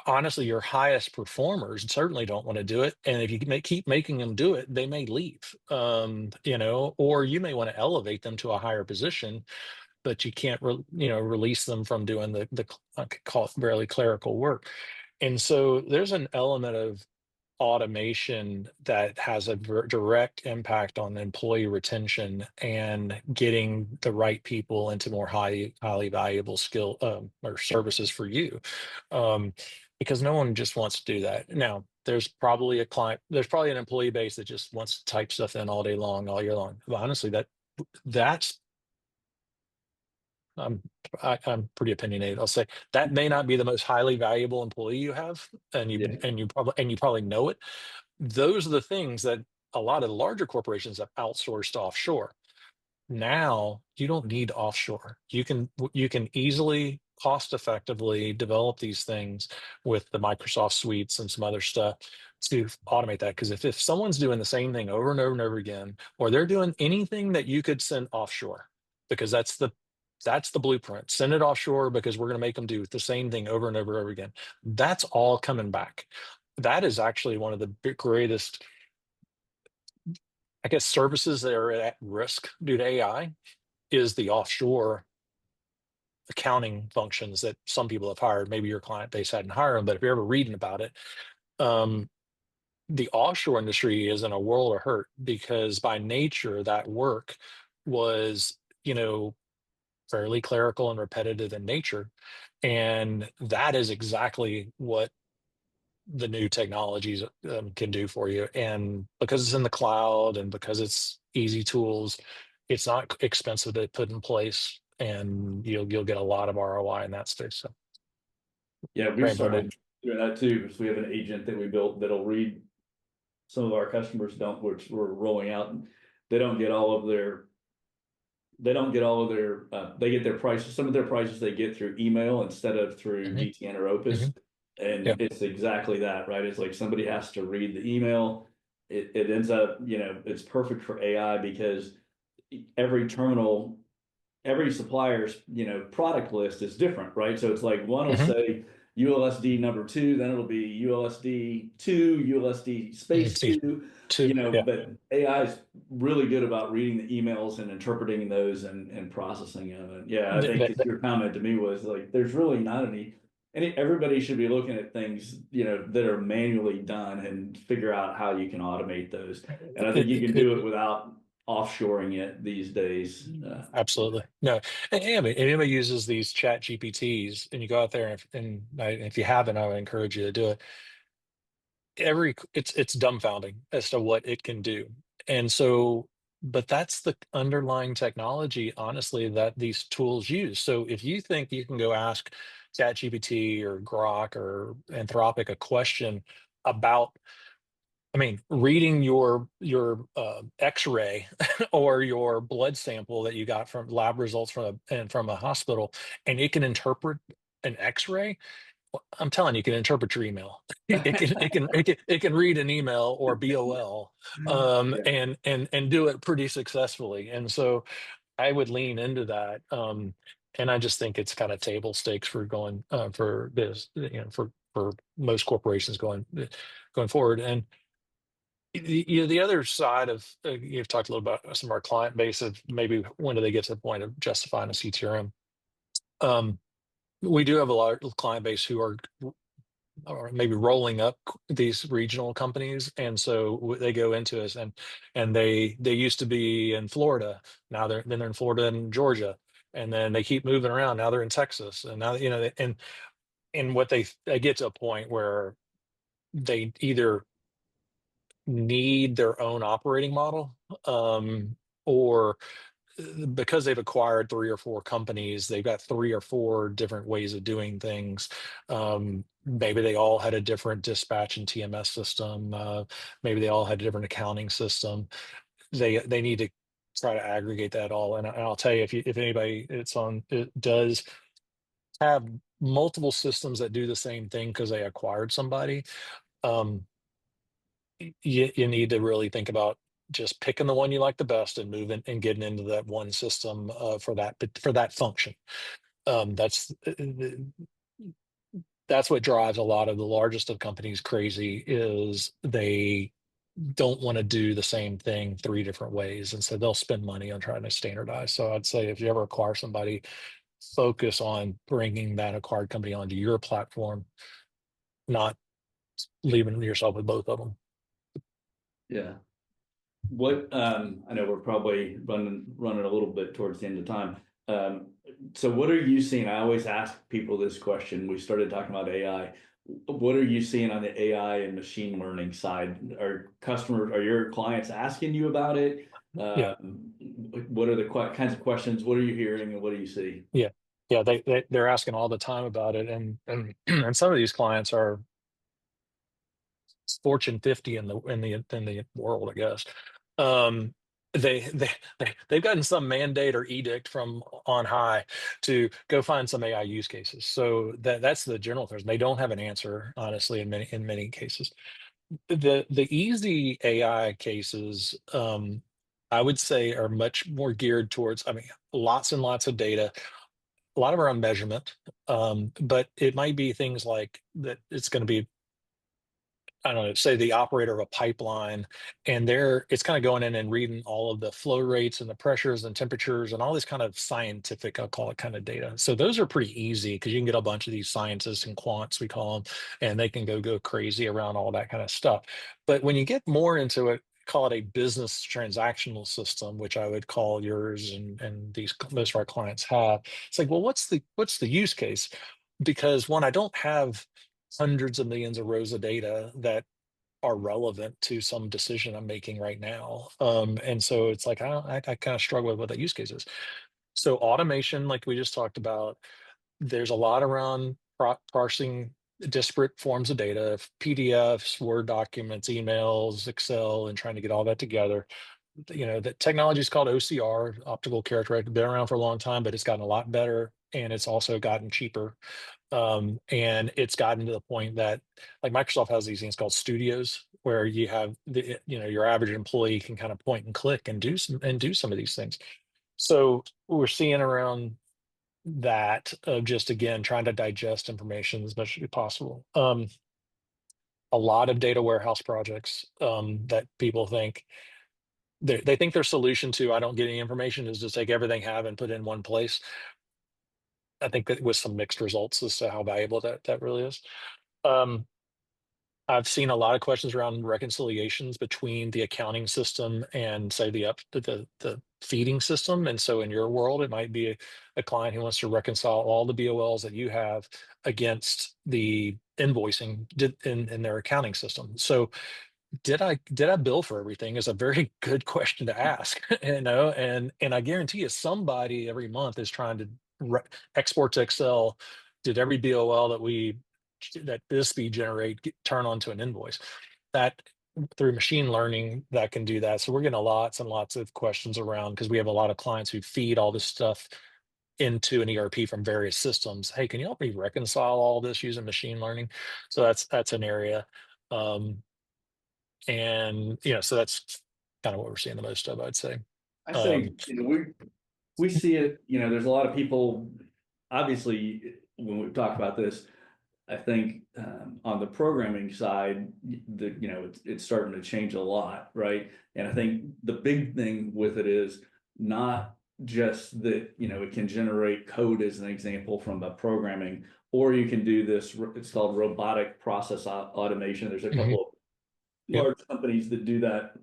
honestly, your highest performers certainly don't want to do it. And if you keep making them do it, they may leave, or you may want to elevate them to a higher position, but you can't, release them from doing I could call it barely clerical work. And so there's an element of automation that has a direct impact on employee retention and getting the right people into more highly valuable skill, or services for you, um, because no one just wants to do that. Now there's probably an employee base that just wants to type stuff in all day long, all year long. But honestly, that's I'm I'm pretty opinionated. I'll say that may not be the most highly valuable employee you have, and Yeah. you probably know it. Those are the things that a lot of the larger corporations have outsourced offshore. Now you don't need offshore. You can easily cost effectively develop these things with the Microsoft suites and some other stuff to automate that. Because if someone's doing the same thing over and over and over again, or they're doing anything that you could send offshore, because that's the blueprint. Send it offshore because we're going to make them do the same thing over and over and over again. That's all coming back. That is actually one of the greatest, I guess, services that are at risk due to AI, is the offshore accounting functions that some people have hired. Maybe your client base hadn't hired them, but if you're ever reading about it, um, the offshore industry is in a world of hurt because by nature that work was, fairly clerical and repetitive in nature. And that is exactly what the new technologies can do for you. And because it's in the cloud and because it's easy tools, it's not expensive to put in place, and you'll get a lot of ROI in that space. So Yeah, we rambling on. started doing that too, because we have an agent that we built that'll read. Some of our customers don't, which we're rolling out, and they don't get all of their they get their prices, some of their prices they get through email instead of through Hmm. GTN or Hmm. Opus. Yeah. And it's exactly that, right? It's like somebody has to read the email. It ends up, it's perfect for AI because every terminal, every supplier's, product list is different, right? So it's like one will Hmm. say ULSD number two, then it'll be ULSD two, ULSD space See, two, two. Yeah. but AI is really good about reading the emails and interpreting those and processing them. And yeah, I Th- think th- it's your comment to me was like, there's really not everybody should be looking at things, that are manually done and figure out how you can automate those. And I think you can do it without offshoring it these days. Absolutely. No. And I mean, if anybody uses these chat GPTs and you go out there, if you haven't, I would encourage you to do it. It's dumbfounding as to what it can do. And so, but that's the underlying technology, honestly, that these tools use. So if you think you can go ask ChatGPT or Grok or Anthropic a question about, I mean, reading your X-ray or your blood sample that you got from lab results from a hospital, and it can interpret an X-ray, well, I'm telling you, it can interpret your email. It can read an email or BOL, Yeah, and do it pretty successfully. And so I would lean into that. And I just think it's kind of table stakes for going for this, for most corporations going forward. And the other side of you've talked a little about some of our client base of maybe when do they get to the point of justifying a CTRM. Um, we do have a lot of client base who are or maybe rolling up these regional companies, and so they go into us, and they used to be in Florida, now they're in Florida and Georgia, and then they keep moving around, now they're in Texas, and now and what they get to a point where they either need their own operating model, or because they've acquired 3 or 4 companies, they've got 3 or 4 different ways of doing things. Maybe they all had a different dispatch and TMS system. Maybe they all had a different accounting system. They need to try to aggregate that all. And I'll tell you, if anybody it does have multiple systems that do the same thing because they acquired somebody. Um, you need to really think about just picking the one you like the best and moving and getting into that one system for that function. That's what drives a lot of the largest of companies crazy is they don't want to do the same thing 3 different ways, and so they'll spend money on trying to standardize. So I'd say if you ever acquire somebody, focus on bringing that acquired company onto your platform, not leaving yourself with both of them. yeah. What I know we're probably running a little bit towards the end of time. Um, so what are you seeing? I always ask people this question. We started talking about AI. What are you seeing on the AI and machine learning side? Are your clients asking you about it? Yeah. What are the kinds of questions? What are you hearing and what do you see? Yeah, yeah, they're asking all the time about it, and and some of these clients are Fortune 50 in the world, I guess. Um, they've gotten some mandate or edict from on high to go find some AI use cases. So that's the general person. They don't have an answer, honestly, in many cases. The easy AI cases, I would say, are much more geared towards. I mean, lots and lots of data, a lot of around measurement, but it might be things like that. It's going to be, I don't know, say the operator of a pipeline, and it's kind of going in and reading all of the flow rates and the pressures and temperatures and all this kind of scientific, I'll call it, kind of data. So those are pretty easy because you can get a bunch of these scientists and quants, we call them, and they can go crazy around all that kind of stuff. But when you get more into it, call it a business transactional system, which I would call yours and these most of our clients have. It's like, well, what's the use case? Because one, I don't have hundreds of millions of rows of data that are relevant to some decision I'm making right now. And so it's like I kind of struggle with what that use case is. So automation, like we just talked about, there's a lot around parsing disparate forms of data, PDFs, Word documents, emails, Excel, and trying to get all that together. The technology is called OCR, optical character recognition, been around for a long time, but it's gotten a lot better, and it's also gotten cheaper. And it's gotten to the point that, like, Microsoft has these things called studios where you have your average employee can kind of point and click and do some of these things. So we're seeing around that of just, again, trying to digest information as much as possible. A lot of data warehouse projects that people think they think their solution to I don't get any information is to take everything I have and put it in one place. I think that with some mixed results as to how valuable that really is. Um, I've seen a lot of questions around reconciliations between the accounting system and, say, the feeding system. And so in your world, it might be a client who wants to reconcile all the BOLs that you have against the invoicing in their accounting system. So did I bill for everything is a very good question to ask, and I guarantee you somebody every month is trying to export to Excel. Did every BOL that BizSpeed turn onto an invoice? That through machine learning that can do that. So we're getting lots and lots of questions around because we have a lot of clients who feed all this stuff into an ERP from various systems. Hey, can you help me reconcile all this using machine learning? So that's an area. Um, and so that's kind of what we're seeing the most of, I'd say. I say, Um, we see it, there's a lot of people, obviously, when we talk about this, I think on the programming side, it's starting to change a lot, right? And I think the big thing with it is not just that, it can generate code as an example from the programming, or you can do this, it's called robotic process automation. There's a mhm, couple of yep. large companies that do that,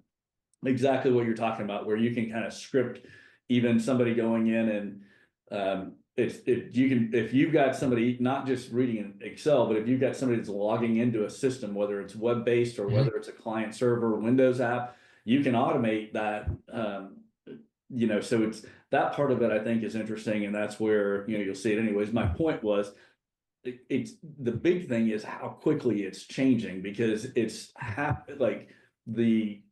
exactly what you're talking about, where you can kind of script even somebody going in and it's if you can, if you've got somebody not just reading in Excel, but if you've got somebody that's logging into a system, whether it's web based or Mhm. whether it's a client server Windows app, you can automate that. So it's that part of it I think is interesting, and that's where you'll see it anyways. My point was it's the big thing is how quickly it's changing, because it's like the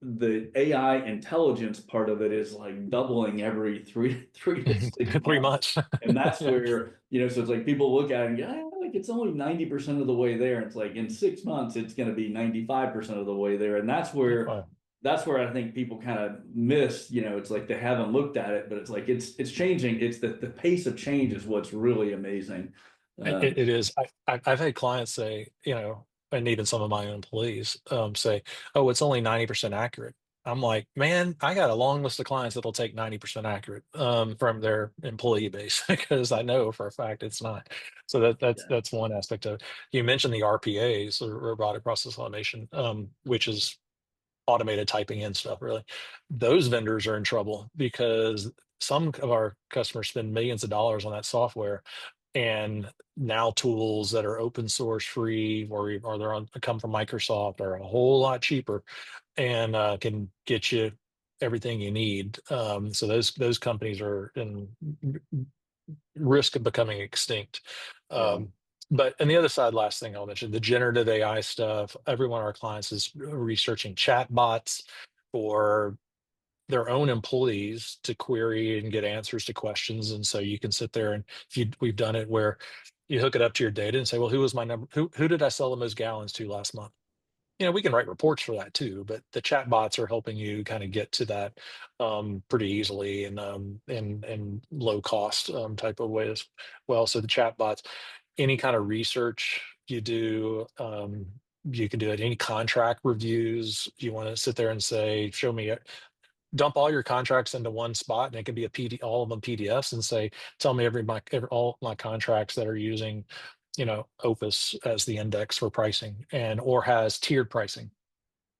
the AI intelligence part of it is like doubling every three to Mhm. 6 months. 3 months. And that's Yeah. where, so it's like people look at it and go, like it's only 90% of the way there. It's like in 6 months, it's going to be 95% of the way there. And Wow. that's where I think people kind of miss, it's like they haven't looked at it, but it's like it's changing. It's the pace of change is what's really amazing. It is. I've had clients say, and even some of my own employees say, "Oh, it's only 90% accurate." I'm like, man, I got a long list of clients that'll take 90% accurate from their employee base because I know for a fact it's not. So that's one aspect of it. You mentioned the RPAs, or robotic process automation, which is automated typing in stuff. Really, those vendors are in trouble because some of our customers spend millions of dollars on that software, and now tools that are open source free, or they're on come from Microsoft, are a whole lot cheaper and can get you everything you need. So those companies are in risk of becoming extinct. Yeah. But on the other side, last thing I'll mention, the generative AI stuff. Every one of our clients is researching chat bots for their own employees to query and get answers to questions. And so you can sit there and we've done it where you hook it up to your data and say, well, who was my number? Who did I sell the most gallons to last month? We can write reports for that too, but the chat bots are helping you kind of get to that pretty easily and low cost type of way as well. So the chat bots, any kind of research you do, you can do it. Any contract reviews, you want to sit there and say, show me dump all your contracts into one spot, and it can be a all of them PDFs, and say, tell me all my contracts that are using, Opus as the index for pricing, and or has tiered pricing.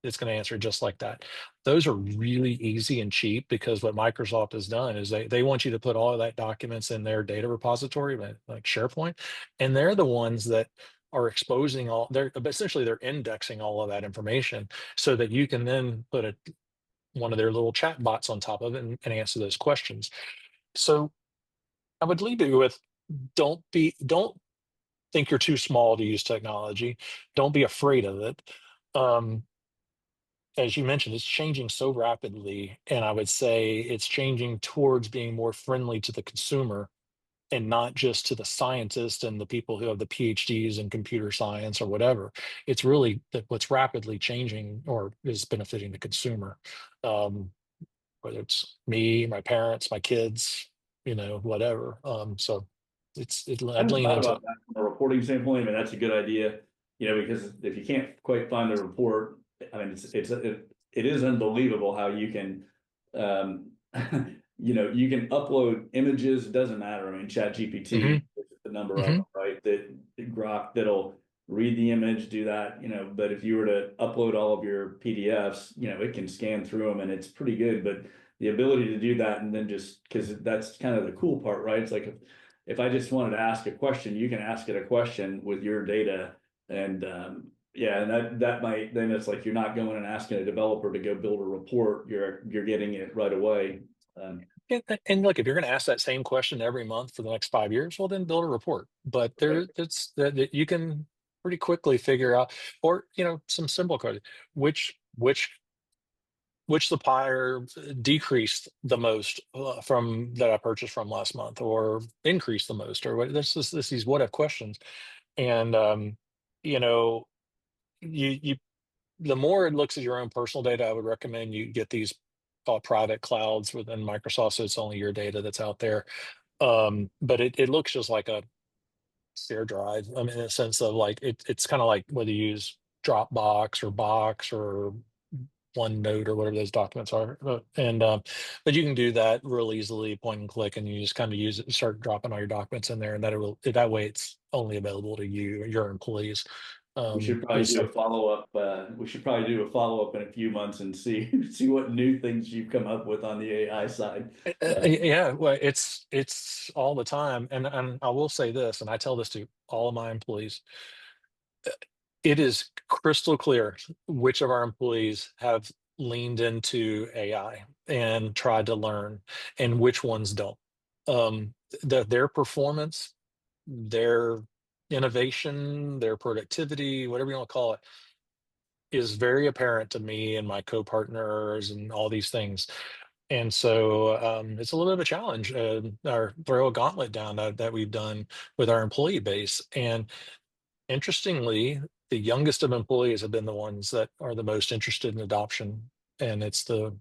It's going to answer just like that. Those are really easy and cheap because what Microsoft has done is they want you to put all of that documents in their data repository, like SharePoint, and they're the ones that are exposing they're indexing all of that information so that you can then put one of their little chat bots on top of it and answer those questions. So I would leave you with, don't think you're too small to use technology. Don't be afraid of it. Um, as you mentioned, it's changing so rapidly, and I would say it's changing towards being more friendly to the consumer and not just to the scientists and the people who have the PhDs in computer science or whatever. It's really that what's rapidly changing or is benefiting the consumer. Um, whether it's me, my parents, my kids, whatever. So I I'd hadn't lean thought into about it. that from a reporting standpoint. I mean, that's a good idea, because if you can't quite find the report, I mean, it is unbelievable how you can, um, you can upload images. It doesn't matter. I mean, Chat Hmm. GPT, the number of Hmm. them, right? That Grok that'll read the image, do that, but if you were to upload all of your PDFs, it can scan through them and it's pretty good. But the ability to do that and then just because that's kind of the cool part, right? It's like if I just wanted to ask a question, you can ask it a question with your data. And yeah, and that might, then it's like you're not going and asking a developer to go build a report. You're getting it right away. And look, if you're going to ask that same question every month for the next 5 years, well, then build a report. But Right. it's that you can pretty quickly figure out, or some simple code, which which supplier decreased the most from that I purchased from last month, or increased the most, or what? This these what if questions, and you know, you the more it looks at your own personal data, I would recommend you get these private clouds within Microsoft, so it's only your data that's out there. But it looks just like a share drive. I mean, in a sense of like it's kind of like whether you use Dropbox or Box or OneNote or whatever those documents are. And but you can do that real easily, point and click, and you just kind of use it and start dropping all your documents in there, and that way it's only available to you, your employees. We should probably There's do a some follow-up. We should probably do a follow-up in a few months and see see what new things you've come up with on the AI side. yeah, well, it's all the time, and I will say this, and I tell this to all of my employees. It is crystal clear which of our employees have leaned into AI and tried to learn, and which ones don't. Their performance, their innovation, their productivity, whatever you want to call it, is very apparent to me and my co-partners and all these things. And so it's a little bit of a challenge, or throw a gauntlet down that we've done with our employee base. And interestingly, the youngest of employees have been the ones that are the most interested in adoption, and it's the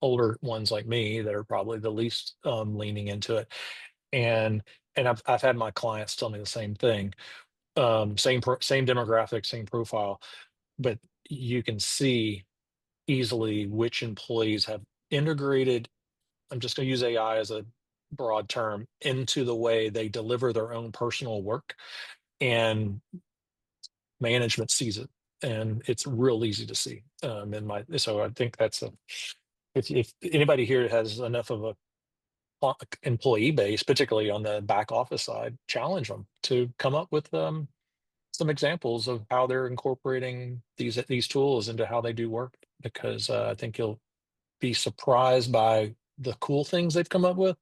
older ones like me that are probably the least leaning into it. And I've had my clients tell me the same thing, same demographic, same profile, but you can see easily which employees have integrated. I'm just going to use AI as a broad term into the way they deliver their own personal work, and management sees it, and it's real easy to see. In my So I think that's a if anybody here has enough of a employee base, particularly on the back office side, challenge them to come up with some examples of how they're incorporating these tools into how they do work, because I think you'll be surprised by the cool things they've come up with,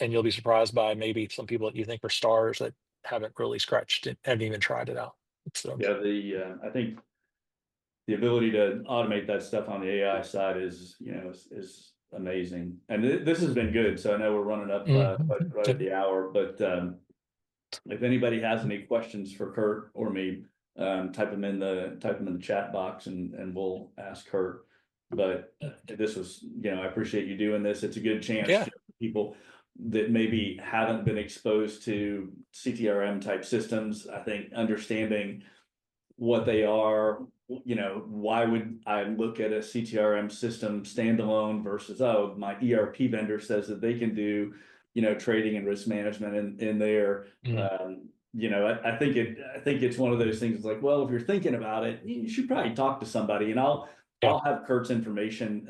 and you'll be surprised by maybe some people that you think are stars that haven't really scratched it, haven't even tried it out. So Yeah, I think the ability to automate that stuff on the AI side is, is amazing. And this has been good. So I know we're running up right at yep. the hour, but if anybody has any questions for Kurt or me, type them in the chat box, and we'll ask Kurt. But this was, I appreciate you doing this. It's a good chance Yeah. to people that maybe haven't been exposed to CTRM type systems. I think understanding what they are, why would I look at a CTRM system standalone versus, oh, my ERP vendor says that they can do, trading and risk management in there. Mm, I think it's one of those things. It's like, well, if you're thinking about it, you should probably talk to somebody. And yeah. I'll have Kurt's information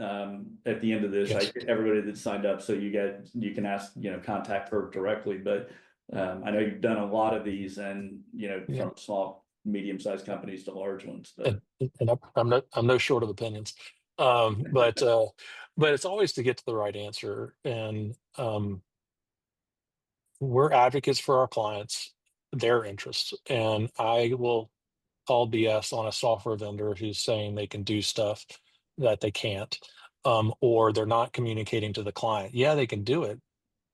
at the end of this. Yes. Everybody that signed up, so you can ask, contact Kurt directly. But I know you've done a lot of these, and Yeah. from small, medium-sized companies to large ones. But And I'm no short of opinions. But but it's always to get to the right answer. And we're advocates for our clients, their interests. And I will call BS on a software vendor who's saying they can do stuff that they can't, or they're not communicating to the client. Yeah, they can do it,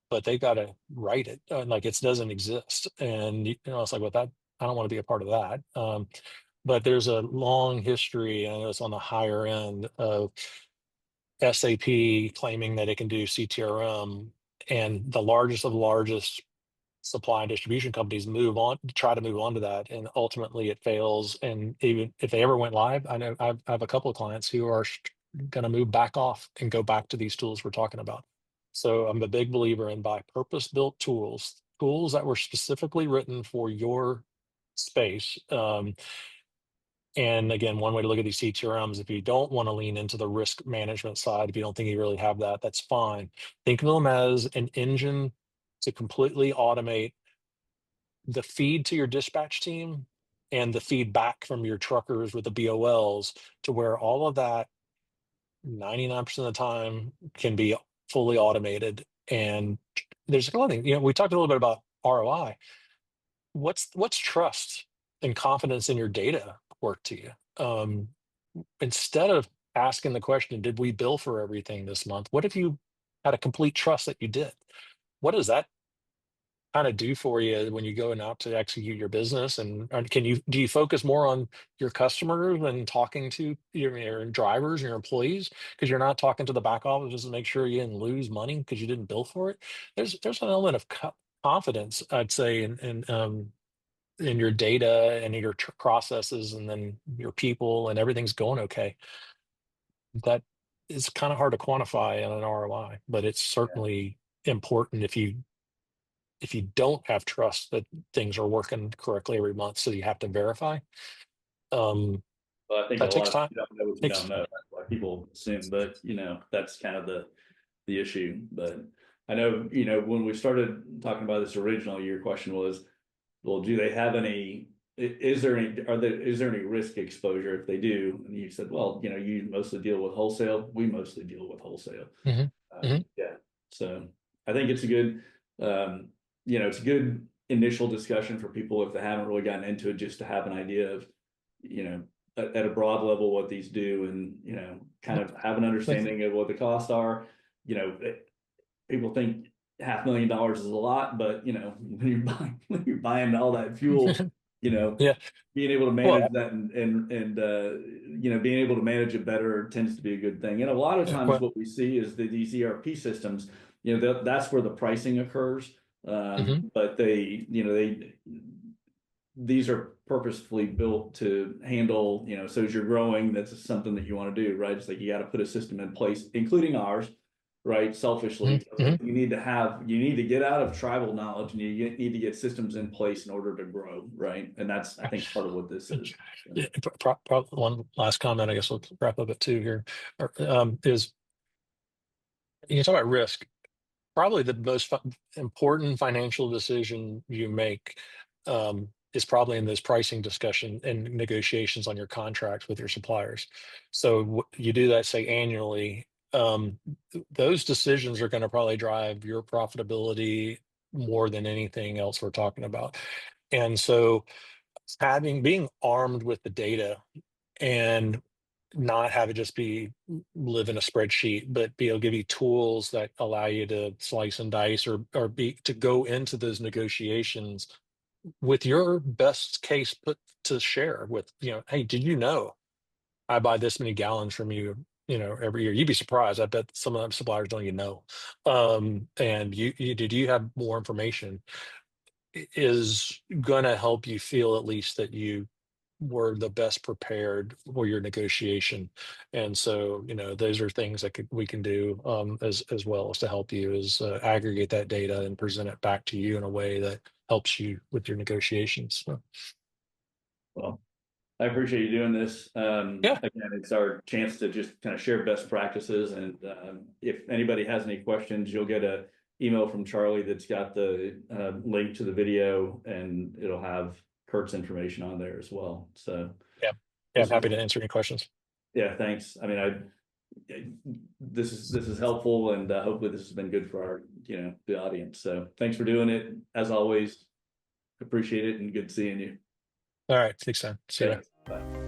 but they got to write it. Like it doesn't exist. And it's like, well, that I don't want to be a part of that. But there's a long history, and it's on the higher end of SAP claiming that it can do CTRM, and the largest of the largest supply and distribution companies try to move on to that, and ultimately it fails. And even if they ever went live, I know I have a couple of clients who are going to move back off and go back to these tools we're talking about. So I'm a big believer in by purpose-built tools that were specifically written for your space. And again, one way to look at these CTRMs, if you don't want to lean into the risk management side, if you don't think you really have that, that's fine. Think of them as an engine to completely automate the feed to your dispatch team and the feedback from your truckers with the BOLs, to where all of that 99% of the time can be fully automated. And there's a lot of things, we talked a little bit about ROI. What's trust and confidence in your data worth to you? Instead of asking the question, did we bill for everything this month? What if you had a complete trust that you did? What does that kind of do for you when you go out to execute your business? And do you focus more on your customers and talking to your drivers and your employees, because you're not talking to the back office just to make sure you didn't lose money because you didn't bill for it? There's an element of confidence, I'd say, in your data and your processes, and then your people, and everything's going okay. That is kind of hard to quantify in an ROI, but it's certainly important if you don't have trust that things are working correctly every month, so you have to verify. Um, Well, I think a that lot takes of time. you don't know what you don't Takes know. That's why people assume, but that's kind of the issue. But I know, when we started talking about this originally, your question was, well, do they have any, is there any risk exposure if they do? And you said, well, you mostly deal with wholesale. We mostly deal with wholesale. Mhm, mhm, Yeah. So I think um, it's a good initial discussion for people if they haven't really gotten into it, just to have an idea of, at a broad level what these do, and, kind mhm. of have an understanding of what the costs are. You know, People think $500,000 is a lot, but when you're buying all that fuel, you know, Yeah. being able to Well, manage that and being able to manage it better tends to be a good thing. And a lot of yeah, times well, what we see is that these ERP systems, that's where the pricing occurs. mhm, But these are purposefully built to handle, so as you're growing, that's something that you want to do, right? It's like you got to put a system in place, including ours, right? mhm, Selfishly, mhm. you need to get out of tribal knowledge, and need to get systems in place in order to grow, right? And that's, I think, part of what this is. So, Yeah, one last comment, I guess we'll wrap up at two here, is you talk about risk. Probably the most important financial decision you make is probably in this pricing discussion and negotiations on your contracts with your suppliers. So you do that, say, annually. Those decisions are going to probably drive your profitability more than anything else we're talking about. And so being armed with the data, and not have it just be live in a spreadsheet, but be able to give you tools that allow you to slice and dice, or be to go into those negotiations with your best case put to share with, hey, did you know I buy this many gallons from you, every year? You'd be surprised. I bet some of them suppliers don't even know. And did you have more information, is going to help you feel at least that you were the best prepared for your negotiation. And so, those are things that we can do, as well as to help you, is aggregate that data and present it back to you in a way that helps you with your negotiations. So, well, I appreciate you doing this. yeah, Again, it's our chance to just kind of share best practices. And if anybody has any questions, you'll get a email from Charlie that's got the link to the video, and it'll have Kurt's information on there as well. So yeah, yeah. I'm this happy is, to answer any questions. yeah, thanks. I mean, this is helpful, and hopefully this has been good for our, the audience. So thanks for doing it. As always, appreciate it, and good seeing you. All right, thanks, Sam. See you, man. Thanks. Bye.